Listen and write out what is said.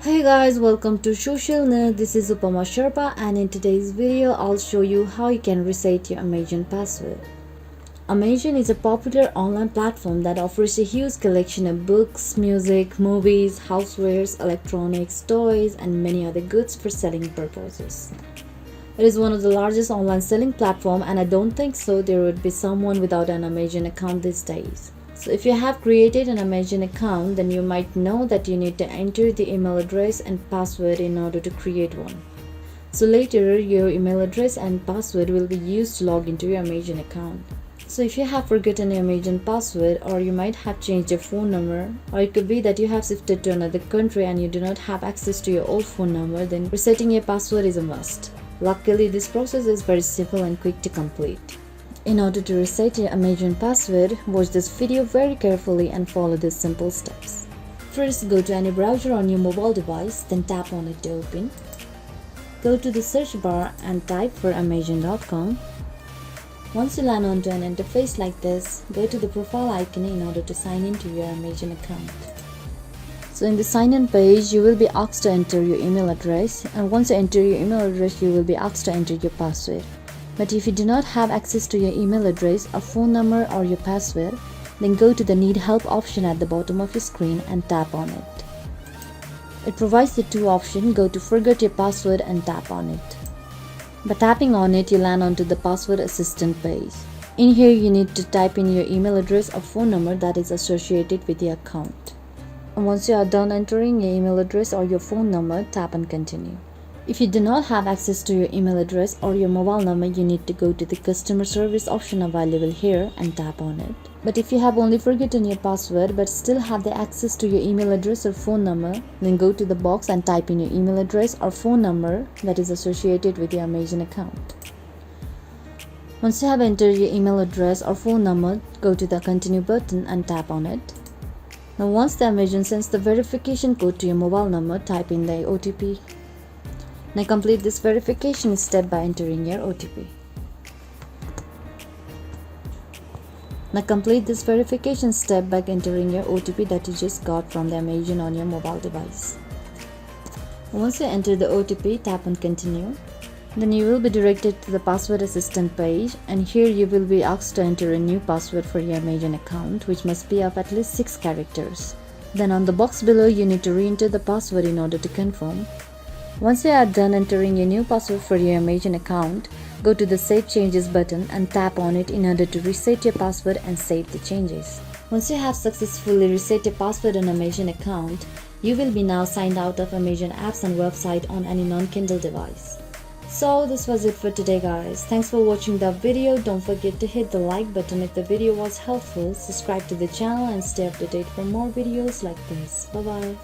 Hey guys, welcome to Social Nerd. This is Upama Sherpa, and in today's video I'll show you how you can reset your Amazon password. Amazon is a popular online platform that offers a huge collection of books, music, movies, housewares, electronics, toys, and many other goods for selling purposes. It is one of the largest online selling platform, and I don't think so there would be someone without an Amazon account these days. So if you have created an Amazon account, then you might know that you need to enter the email address and password in order to create one. So later, your email address and password will be used to log into your Amazon account. So if you have forgotten your Amazon password, or you might have changed your phone number, or it could be that you have shifted to another country and you do not have access to your old phone number, then resetting your password is a must. Luckily, this process is very simple and quick to complete. In order to reset your Amazon password, watch this video very carefully and follow these simple steps. First, go to any browser on your mobile device, then tap on it to open. Go to the search bar and type for Amazon.com. Once you land onto an interface like this, go to the profile icon in order to sign into your Amazon account. So in the sign in page, you will be asked to enter your email address, and once you enter your email address, you will be asked to enter your password. But if you do not have access to your email address, a phone number, or your password, then go to the Need Help option at the bottom of your screen and tap on it. It provides the two options: go to Forget Your Password and tap on it. By tapping on it, you land onto the Password Assistant page. In here, you need to type in your email address or phone number that is associated with the account. And once you are done entering your email address or your phone number, tap on Continue. If you do not have access to your email address or your mobile number, you need to go to the customer service option available here and tap on it. But if you have only forgotten your password but still have the access to your email address or phone number, then go to the box and type in your email address or phone number that is associated with your Amazon account. Once you have entered your email address or phone number, go to the Continue button and tap on it. Now once the Amazon sends the verification code to your mobile number, type in the OTP. Now complete this verification step by entering your OTP. Now complete this verification step by entering your OTP that you just got from the Amazon on your mobile device. Once you enter the OTP, tap on Continue. Then you will be directed to the Password Assistant page, and here you will be asked to enter a new password for your Amazon account, which must be of at least 6 characters. Then on the box below, you need to re-enter the password in order to confirm. Once you are done entering your new password for your Amazon account, go to the Save Changes button and tap on it in order to reset your password and save the changes. Once you have successfully reset your password on Amazon account, you will be now signed out of Amazon apps and website on any non-Kindle device. So this was it for today guys. Thanks for watching the video. Don't forget to hit the like button if the video was helpful, subscribe to the channel and stay up to date for more videos like this. Bye bye.